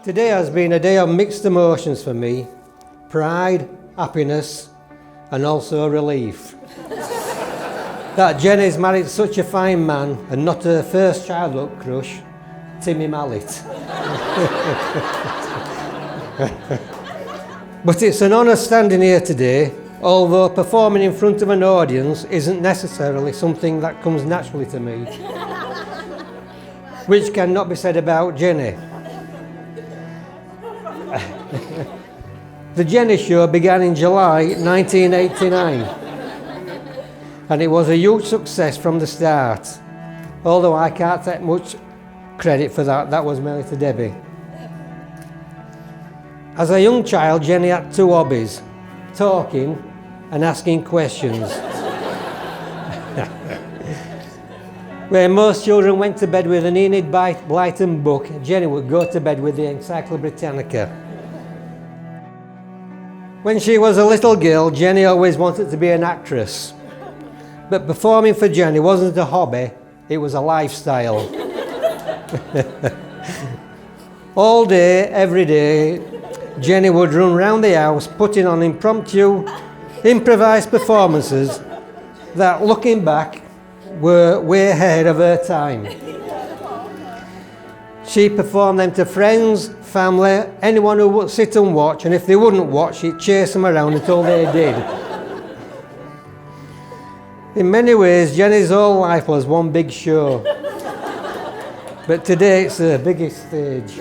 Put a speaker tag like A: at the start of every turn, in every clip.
A: Today has been a day of mixed emotions for me. Pride, happiness, and also relief. That Jennie's married such a fine man and not her first childhood crush, Timmy Mallet. But it's an honour standing here today, although performing in front of an audience isn't necessarily something that comes naturally to me. Which cannot be said about Jennie. The Jennie Show began in July 1989, and it was a huge success from the start, although I can't take much credit for that. That was mainly to Debbie. As a young child, Jennie had two hobbies: talking and asking questions. Where most children went to bed with an Enid Blyton book, Jennie would go to bed with the Encyclopedia Britannica. When she was a little girl, Jennie always wanted to be an actress. But performing for Jennie wasn't a hobby, it was a lifestyle. All day, every day, Jennie would run round the house putting on impromptu, improvised performances that, looking back, were way ahead of her time. She performed them to friends, family, anyone who would sit and watch, and if they wouldn't watch, she'd chase them around until they did. In many ways, Jennie's whole life was one big show. But today it's her biggest stage.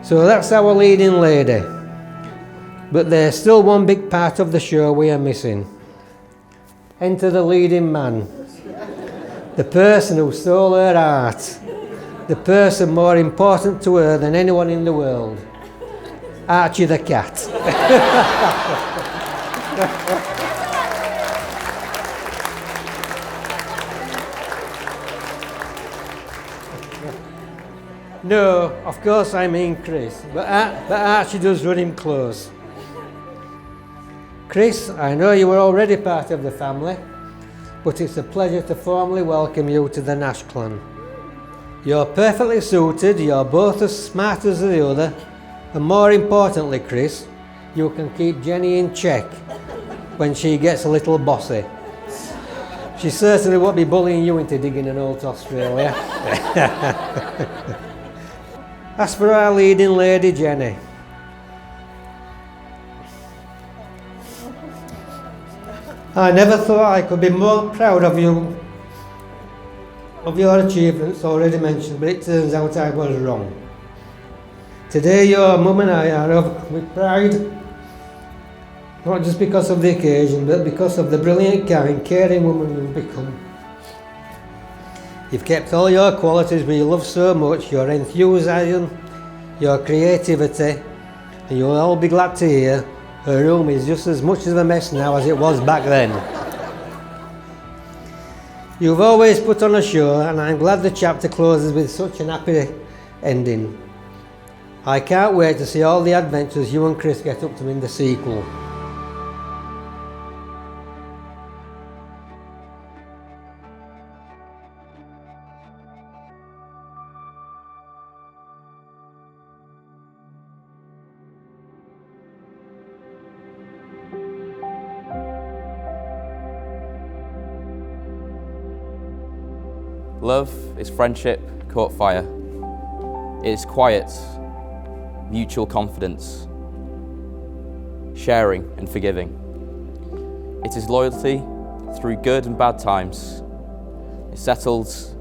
A: So that's our leading lady. But there's still one big part of the show we are missing. Enter the leading man. The person who stole her heart. The person more important to her than anyone in the world. Archie the cat. No, of course I mean Chris, but Archie does run him close. Chris, I know you were already part of the family, but it's a pleasure to formally welcome you to the Nash clan. You're perfectly suited, you're both as smart as the other, and more importantly, Chris, you can keep Jennie in check when she gets a little bossy. She certainly won't be bullying you into digging an hole to Australia. As for our leading lady, Jennie, I never thought I could be more proud of you, of your achievements already mentioned, but it turns out I was wrong. Today your mum and I are over with pride, not just because of the occasion, but because of the brilliant, kind, caring woman you've become. You've kept all your qualities we love so much, your enthusiasm, your creativity, and you'll all be glad to hear her room is just as much of a mess now as it was back then. You've always put on a show, and I'm glad the chapter closes with such an happy ending. I can't wait to see all the adventures you and Chris get up to in the sequel.
B: Love is friendship caught fire. It is quiet, mutual confidence, sharing and forgiving. It is loyalty through good and bad times. It settles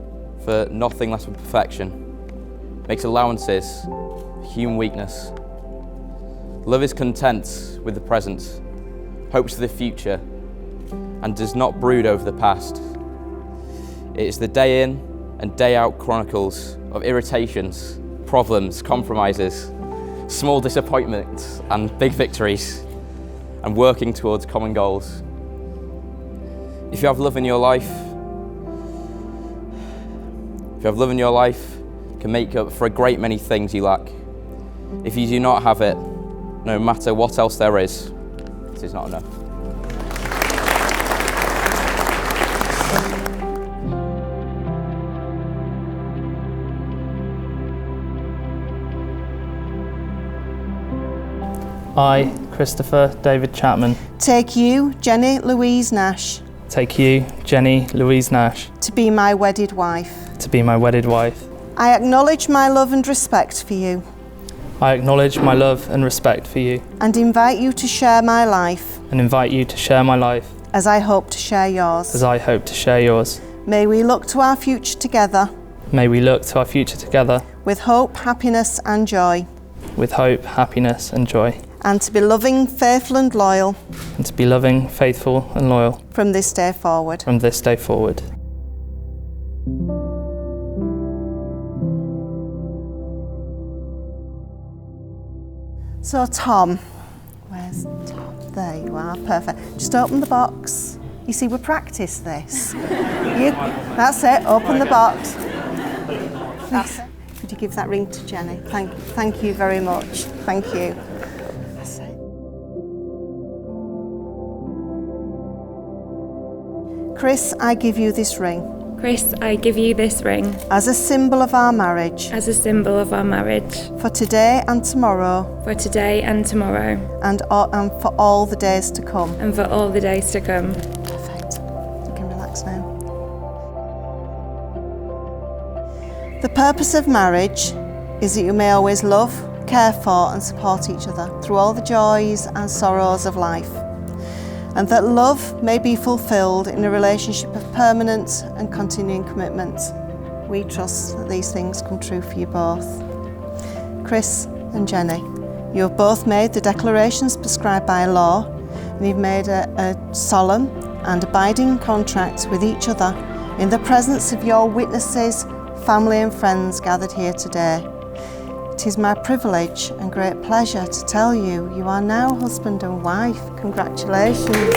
B: for nothing less than perfection, makes allowances for human weakness. Love is content with the present, hopes for the future, and does not brood over the past. It is the day in and day out chronicles of irritations, problems, compromises, small disappointments and big victories, and working towards common goals. If you have love in your life, if you have love in your life, it can make up for a great many things you lack. If you do not have it, no matter what else there is, it is not enough.
C: I, Christopher David Chapman,
D: take you, Jennie Louise Nash,
C: take you, Jennie Louise Nash,
D: to be my wedded wife.
C: to be my wedded wife.
D: I acknowledge my love and respect for you
C: I acknowledge my love and respect for you
D: and invite you to share my life
C: and invite you to share my life
D: as I hope to share yours.
C: as I hope to share yours.
D: May we look to our future together
C: May we look to our future together
D: with hope, happiness and joy,
C: with hope, happiness and joy,
D: and to be loving, faithful and loyal
C: and to be loving, faithful and loyal
D: from this day forward.
C: from this day forward.
D: So Tom, where's Tom? There you are, perfect. Just open the box. You see, we practice this. That's it, open the box. That's it. Could you give that ring to Jennie? Thank you very much. Thank you. That's it. Chris, I give you this ring
E: Chris, I give you this ring
D: as a symbol of our marriage
E: as a symbol of our marriage
D: for today and tomorrow
E: for today and tomorrow
D: and for all the days to come.
E: and for all the days to come.
D: Perfect. You can relax now. The purpose of marriage is that you may always love, care for and support each other through all the joys and sorrows of life, and that love may be fulfilled in a relationship of permanent and continuing commitment. We trust that these things come true for you both. Chris and Jennie, you have both made the declarations prescribed by law, and you've made a solemn and abiding contract with each other in the presence of your witnesses, family and friends gathered here today. It is my privilege and great pleasure to tell you you are now husband and wife. Congratulations.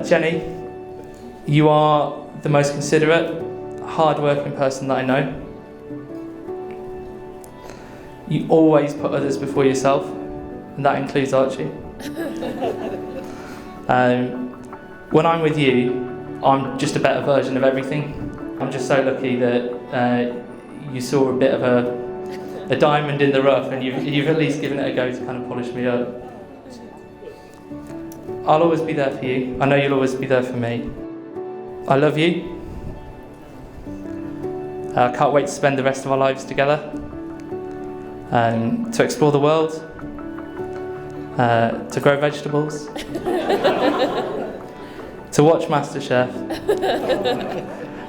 C: Jennie, you are the most considerate, hard-working person that I know. You always put others before yourself, and that includes Archie. When I'm with you, I'm just a better version of everything. I'm just so lucky that you saw a bit of a diamond in the rough, and you've at least given it a go to kind of polish me up. I'll always be there for you. I know you'll always be there for me. I love you. I can't wait to spend the rest of our lives together, to explore the world, to grow vegetables, to watch MasterChef,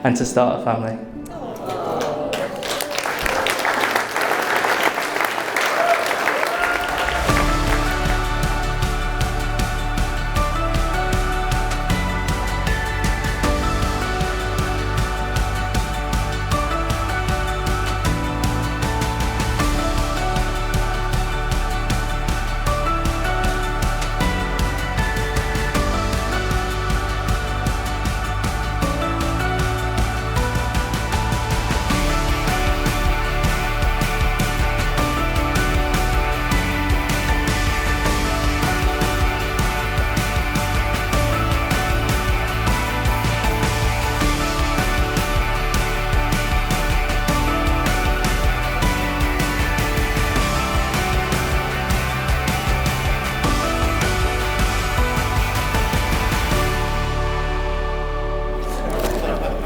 C: and to start a family.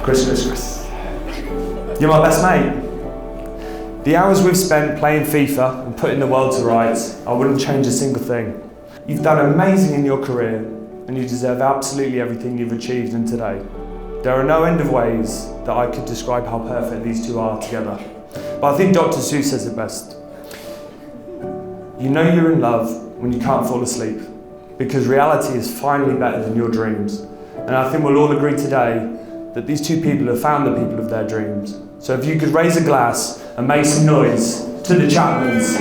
F: Chris. You're my best mate. The hours we've spent playing FIFA and putting the world to rights, I wouldn't change a single thing. You've done amazing in your career, and you deserve absolutely everything you've achieved in today. There are no end of ways that I could describe how perfect these two are together. But I think Dr. Seuss says it best. You know you're in love when you can't fall asleep, because reality is finally better than your dreams. And I think we'll all agree today that these two people have found the people of their dreams. So if you could raise a glass and make some noise to the Chapmans.